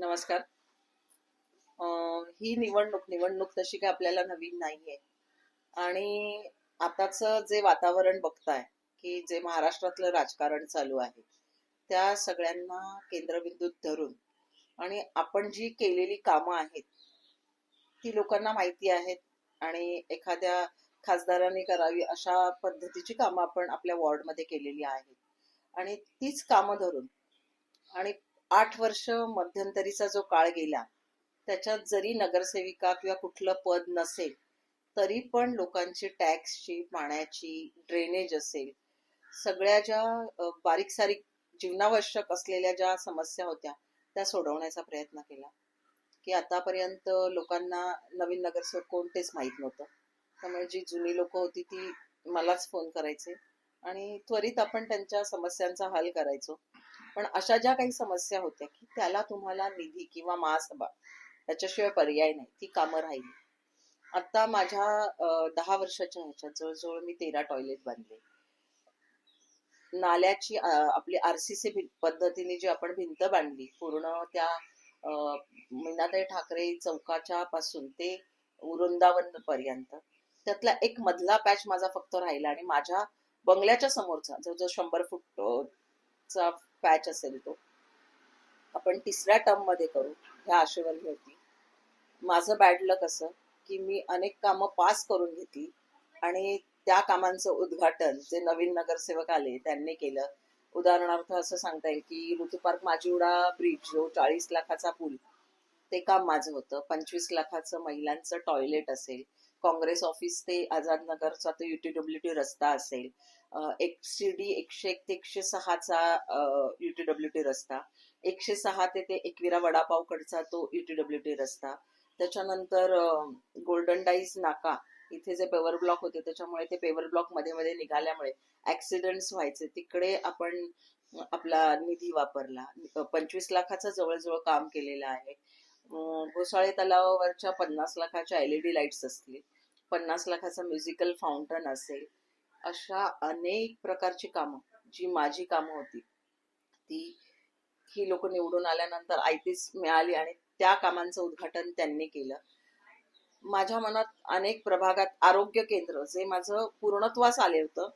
नमस्कार. ही निवडणूक तशी काही आपल्याला नवीन नाहीये. आणि आताच जे वातावरण बघताय, की जे महाराष्ट्रातलं राजकारण चालू आहे, त्या सगळ्यांना केंद्रबिंदूत धरून आणि आपण जी केलेली कामं आहेत, ती लोकांना माहिती आहेत आणि एखाद्या खासदारांनी करावी अशा पद्धतीची कामं आपण आपल्या वॉर्डमध्ये केलेली आहेत. आणि तीच कामं धरून आणि 8 वर्ष मध्यंतरीचा जो काळ गेला, त्याच्यात जरी नगरसेविका किंवा कुठलं पद नसेल, तरी पण लोकांची टॅक्सची, पाण्याची, ड्रेनेज असेल, सगळ्या ज्या बारीक सारीक जीवनावश्यक असलेल्या ज्या समस्या होत्या, त्या सोडवण्याचा प्रयत्न केला. की आतापर्यंत लोकांना नवीन नगरसेवक कोण तेच माहीत नव्हतं. त्यामुळे जी जुनी लोक होती ती मलाच फोन करायचे आणि त्वरित आपण त्यांच्या समस्यांचा हल करायचो. पण अशा ज्या काही समस्या होत्या की त्याला तुम्हाला निधी किंवा महासभा याच्याशिवाय पर्याय नाही, ती कामं राहिली. आता माझ्या 10 वर्षाच्या ह्याच्यात जवळजवळ मी 13 टॉयलेट बांधले. नाल्याची आपली आरसीसी पद्धतीने जी आपण भिंत बांधली पूर्ण त्या मीनाताई ठाकरे चौकाच्या पासून ते वृंदावन पर्यंत, त्यातला एक मधला पॅच माझा फक्त राहिला आणि माझ्या बंगल्याच्या समोरचा जो 100 फूट चा पॅच असेल तो आपण तिसऱ्या टर्म मध्ये करू ह्या आशेवर होती. माझं बॅड लक असं की मी अनेक कामं पास करून घेतली आणि त्या कामांचं उद्घाटन जे नवीन नगरसेवक आले त्यांनी केलं. उदाहरणार्थ असं सांगता येईल की ऋतू पार्क माजिवडा ब्रिज जो 40 लाखाचा पूल, ते काम माझं होतं. 25 लाखाचं महिलांचं टॉयलेट असेल, काँग्रेस ऑफिस ते आझाद नगरचा तो युटीडब्ल्यूटी रस्ता असेल, XCD 101 ते 106चा युटीडब्ल्यूटी रस्ता, 106 ते एकविरा वडापावकडचा तो युटीडब्ल्यूटी रस्ता, त्याच्यानंतर गोल्डन डाईज नाका इथे जे पेवर ब्लॉक होते त्याच्यामुळे ते पेवर ब्लॉक मध्ये मध्ये निघाल्यामुळे ऍक्सिडेंट्स व्हायचे, तिकडे आपण आपला निधी वापरला. 25 लाखाचं जवळजवळ काम केलेलं आहे. घोसाळे तलावावरच्या 50 लाखाच्या LED लाईट्स असतील, 50 लाखाचं म्युझिकल फाउंटन असेल, अशा अनेक प्रकारची कामं जी माझी कामं होती ती ही लोक निवडून आल्यानंतर आयतीच मिळाली आणि त्या कामांचं उद्घाटन त्यांनी केलं. माझ्या मनात अनेक प्रभागात आरोग्य केंद्र जे माझं पूर्णत्वास आले होतं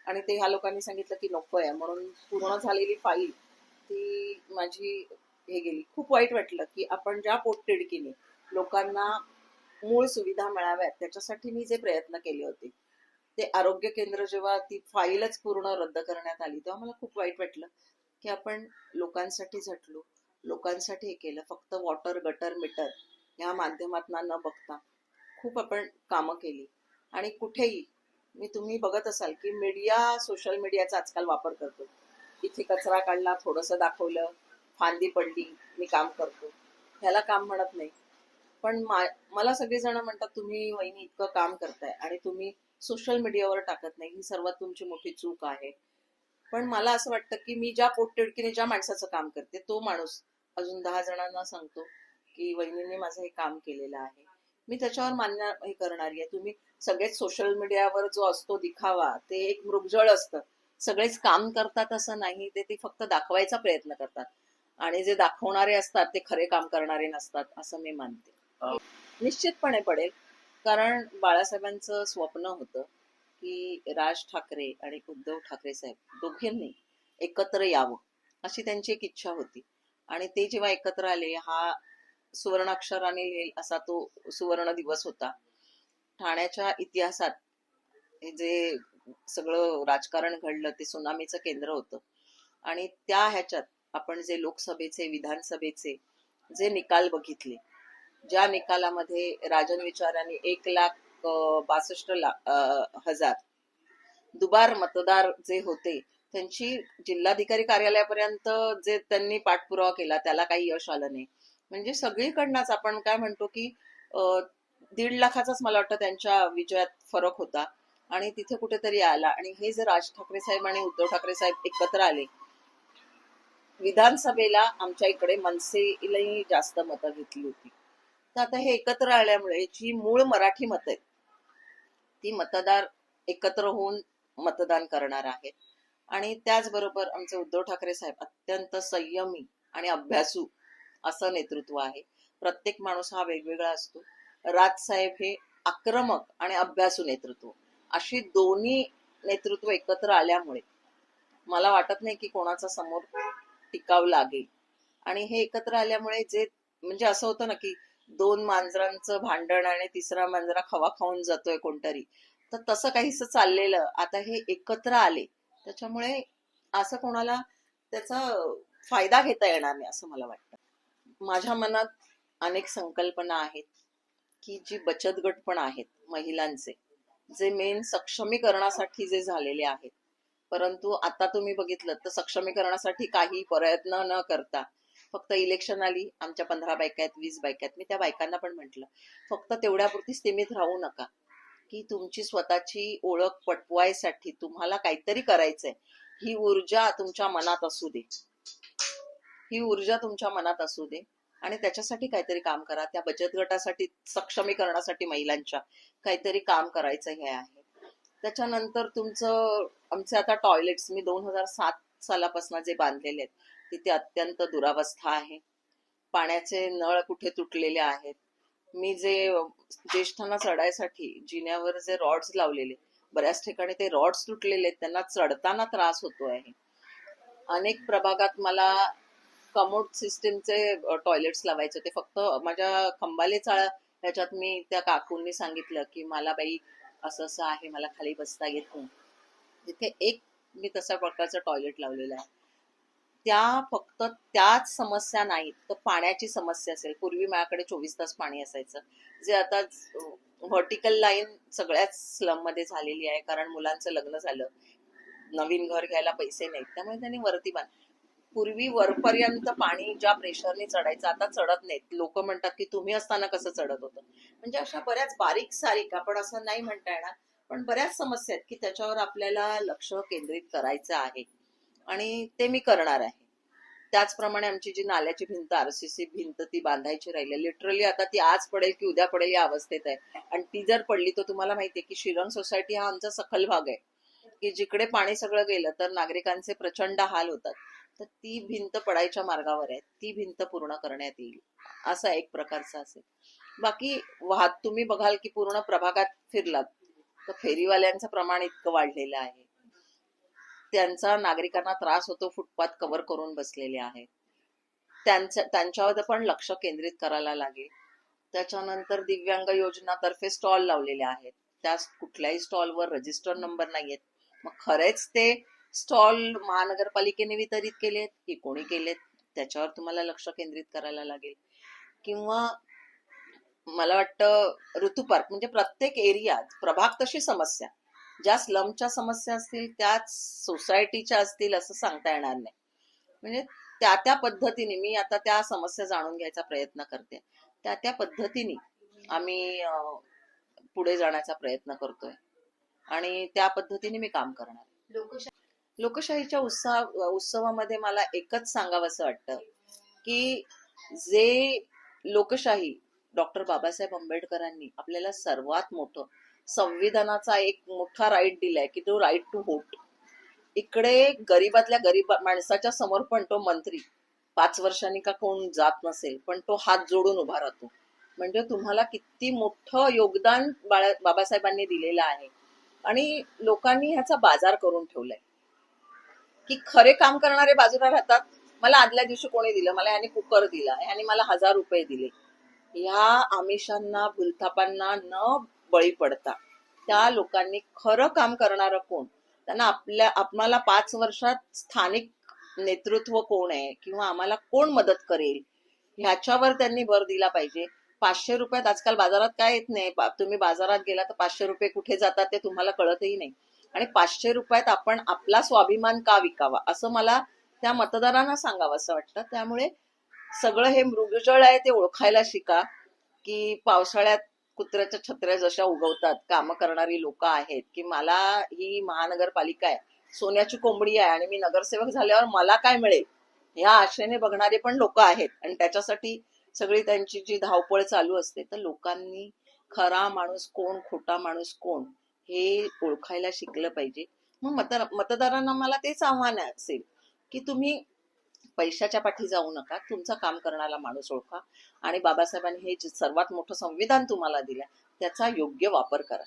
आणि ते ह्या लोकांनी सांगितलं की नको आहे म्हणून पूर्ण झालेली फाईल ती माझी हे गेली. खूप वाईट वाटलं की आपण ज्या पोटतिडकीने लोकांना मूळ सुविधा मिळाव्यात त्याच्यासाठी मी जे प्रयत्न केले होते, ते आरोग्य केंद्र जेव्हा ती फाईलच पूर्ण रद्द करण्यात आली तेव्हा मला खूप वाईट वाटलं की आपण लोकांसाठी झटलो, लोकांसाठी हे केलं. फक्त वॉटर गटर मीटर ह्या माध्यमातून न बघता खूप आपण कामं केली. आणि कुठेही तुम्ही बघत असाल की मीडिया, सोशल मीडियाचा आजकाल वापर करतो. इथे कचरा काढला, थोडंसं दाखवलं, फांदी पडली, मी काम करतो, ह्याला काम म्हणत नाही. पण मला सगळेजण म्हणतात तुम्ही वहिनी इतकं काम करताय आणि तुम्ही सोशल मीडियावर टाकत नाही, ही सर्वात तुमची मोठी चूक आहे. पण मला असं वाटतं की मी ज्या पोटतिडकीने ज्या माणसाचं काम करते तो माणूस अजून 10 जणांना सांगतो की वहिनीने माझं हे काम केलेलं आहे, मी त्याच्यावर मान्य हे करणारी आहे. तुम्ही सगळेच सोशल मीडियावर जो असतो दिखावा ते एक मृगजळ असतं. सगळेच काम करतात असं नाही, ते फक्त दाखवायचा प्रयत्न करतात आणि जे दाखवणारे असतात ते खरे काम करणारे नसतात असं मी मानते. निश्चितपणे पडेल, कारण बाळासाहेबांचं स्वप्न होतं की राज ठाकरे आणि उद्धव ठाकरे साहेब दोघांनी एकत्र यावं अशी त्यांची एक इच्छा होती. आणि ते जेव्हा एकत्र आले, हा सुवर्णाक्षराने लिहिल असा तो सुवर्ण दिवस होता. ठाण्याच्या इतिहासात हे जे सगळं राजकारण घडलं ते सुनामीचं केंद्र होतं. आणि त्या ह्याच्यात आपण जे लोकसभेचे, विधानसभेचे जे निकाल बघितले, ज्या निकालामध्ये राजन विचारांनी 1,62,00,000 दुबार मतदार जे होते त्यांची जिल्हाधिकारी कार्यालयापर्यंत जे त्यांनी पाठपुरावा केला त्याला काही यश आलं नाही. म्हणजे सगळीकडनंच आपण काय म्हणतो की 1,50,000चाच मला वाटतं त्यांच्या विजयात फरक होता आणि तिथे कुठेतरी आला. आणि हे जर राज ठाकरे साहेब आणि उद्धव ठाकरे साहेब एकत्र आले, विधानसभेला आमच्या इकडे मनसेलाही जास्त मतं घेतली होती. तर आता हे एकत्र आल्यामुळे जी मूळ मराठी मतं आहेत ती मतदार एकत्र होऊन मतदान करणार आहेत. आणि त्याचबरोबर आमचे उद्धव ठाकरे साहेब अत्यंत संयमी आणि अभ्यासू असं नेतृत्व आहे. प्रत्येक माणूस हा वेगवेगळा असतो. राजसाहेब हे आक्रमक आणि अभ्यासू नेतृत्व, अशी दोन्ही नेतृत्व एकत्र आल्यामुळे मला वाटत नाही की कोणाचा समोर टिकाव लागेल. आणि हे एकत्र आल्यामुळे जे म्हणजे असं होतं ना की दोन मांजरांचं भांडण आणि तिसरा मांजरा खवा खाऊन जातोय कोणतरी, तर तसं काहीच चाललेलं आता हे एकत्र आले, त्याच्यामुळे असं कोणाला त्याचा फायदा घेता येणार नाही असं मला वाटतं. माझ्या मनात अनेक संकल्पना आहेत की जी बचत गट पण आहेत महिलांचे, जे मेन सक्षमीकरणासाठी जे झालेले आहेत. परंतु आता तुम्ही बघितलं तर सक्षमीकरणासाठी काही प्रयत्न न करता फक्त इलेक्शन आली, आमच्या 15 बायका आहेत, 20 बायका आहेत, मी त्या बायकांना पण म्हटलं फक्त तेवढ्यापुरती सीमित राहू नका, की तुमची स्वतःची ओळख पटवायसाठी तुम्हाला काहीतरी करायचंय, ही ऊर्जा तुमच्या मनात असू दे, ही ऊर्जा तुमच्या मनात असू दे आणि त्याच्यासाठी काहीतरी काम करा. त्या बचत गटासाठी, सक्षमीकरणासाठी महिलांच्या काहीतरी काम करायचं हे आहे. त्याच्यानंतर तुमचं, आमचे आता टॉयलेट्स मी 2007 सालापासून जे बांधलेले आहेत तिथे अत्यंत दुरावस्था आहे. पाण्याचे नळ कुठे तुटलेले आहेत. मी जे ज्येष्ठांना चढायसाठी जिन्यावर जे रॉड्स लावलेले, बऱ्याच ठिकाणी ते रॉड्स तुटलेले आहेत, त्यांना चढताना त्रास होतो आहे. अनेक प्रभागात मला कमोड सिस्टीमचे टॉयलेट्स लावायचे होते. फक्त माझ्या खंबाले चाळ ह्याच्यात मी त्या काकूंनी सांगितलं की मला बाई असं असं आहे, मला खाली बसता येत नाही. तिथे एक मी तशा प्रकारचं टॉयलेट लावलेलं आहे. त्या फक्त त्याच समस्या नाहीत तर पाण्याची समस्या असेल. पूर्वी माझ्याकडे 24 तास पाणी असायचं, जे आता व्हर्टिकल लाईन सगळ्याच स्लम मध्ये झालेली आहे, कारण मुलांचं लग्न झालं, नवीन घर घ्यायला पैसे नाहीत, त्यामुळे त्यांनी वरती बांध. पूर्वी वरपर्यंत पाणी ज्या प्रेशरने चढायचं आता चढत नाहीत. लोक म्हणतात की तुम्ही असताना कसं चढत होतं. म्हणजे अशा बऱ्याच बारीक सारीक, आपण असं नाही म्हणता येणार, पण बऱ्याच समस्या आहेत की त्याच्यावर आपल्याला लक्ष केंद्रित करायचं आहे आणि ते मी करणार आहे. त्याचप्रमाणे आमची जी नाल्याची भिंत, आरसीसी भिंत, ती बांधायची राहिली. लिटरली आता ती आज पडेल की उद्या पडेल या अवस्थेत आहे. आणि ती जर पडली तर तुम्हाला माहितीये की श्रीरंग सोसायटी हा आमचा सखल भाग आहे, की जिकडे पाणी सगळं गेलं तर नागरिकांचे प्रचंड हाल होतात. तर ती भिंत पडायच्या मार्गावर आहे, ती भिंत पूर्ण करण्यात येईल, असा एक प्रकारचा असेल. बाकी तुम्ही बघाल की पूर्ण प्रभागात फिरलात तर फेरीवाल्यांचं प्रमाण इतकं वाढलेलं आहे, त्यांचा नागरिकांना त्रास होतो, फुटपाथ कव्हर करून बसलेले आहेत, त्यांच्यावर पण लक्ष केंद्रित करायला लागेल. त्याच्यानंतर दिव्यांग योजनातर्फे स्टॉल लावलेले आहेत, त्या कुठल्याही स्टॉलवर रजिस्टर नंबर नाहीयेत. मग खरेच ते स्टॉल महानगरपालिकेने वितरित केलेत की कोणी केलेत, त्याच्यावर तुम्हाला लक्ष केंद्रित करायला लागेल. किंवा मला वाटतं ऋतुपार्क, म्हणजे प्रत्येक एरिया, प्रभाग तशी समस्या, ज्या स्लमच्या समस्या असतील त्याच सोसायटीच्या असतील असं सांगता येणार नाही. म्हणजे त्या त्या पद्धतीने मी आता त्या समस्या जाणून घ्यायचा प्रयत्न करते, त्या त्या पद्धतीने आम्ही पुढे जाण्याचा प्रयत्न करतोय आणि त्या पद्धतीने मी काम करणार. लोकशाहीच्या उत्सवामध्ये मला एकच सांगावंसं वाटतं की जे लोकशाही डॉक्टर बाबासाहेब आंबेडकरांनी आपल्याला सर्वात मोठं संविधानाचा एक मोठा राईट दिलाय की तो राईट टू व्होट. इकडे गरीबातल्या गरीब माणसाच्या समोर पण तो मंत्री 5 वर्षांनी का कोण जात नसेल पण तो हात जोडून उभा राहतो. म्हणजे तुम्हाला किती मोठं योगदान बाबासाहेबांनी दिलेलं आहे. आणि लोकांनी ह्याचा बाजार करून ठेवलाय की खरे काम करणारे बाजूला राहतात. मला आदल्या दिवशी कोणी दिलं, मला ह्याने कुकर दिला, ह्याने मला 1000 रुपये दिले, ह्या आमिषांना भूलथापांना न बळी पडता त्या लोकांनी खरं काम करणारं कोण, त्यांना आम्हाला 5 वर्षात स्थानिक नेतृत्व कोण आहे किंवा आम्हाला कोण मदत करेल ह्याच्यावर त्यांनी भर दिला पाहिजे. 500 रुपयात आजकाल बाजारात काय येत नाही. तुम्ही बाजारात गेला तर 500 रुपये कुठे जातात ते तुम्हाला कळतही नाही. आणि 500 रुपयात आपण आपला स्वाभिमान का विकावा, असं मला त्या मतदारांना सांगावं असं वाटतं. त्यामुळे सगळं हे मृगजळ आहे ते ओळखायला शिका की पावसाळ्यात कुत्र्याच्या छत्र्या जशा उगवतात कामं करणारी लोक आहेत, की मला ही महानगरपालिका आहे, सोन्याची कोंबडी आहे आणि मी नगरसेवक झाल्यावर मला काय मिळेल ह्या आशेने बघणारे पण लोक आहेत. आणि त्याच्यासाठी सगळी त्यांची जी धावपळ चालू असते. तर लोकांनी खरा माणूस कोण, खोटा माणूस कोण हे ओळखायला शिकलं पाहिजे. मग मतदारांना मला तेच आव्हान असेल की तुम्ही पैशाच्या पाठी जाऊ नका, तुमचं काम करणारा माणूस ओळखा आणि बाबासाहेबांनी हे जे सर्वात मोठं संविधान तुम्हाला दिलं त्याचा योग्य वापर करा.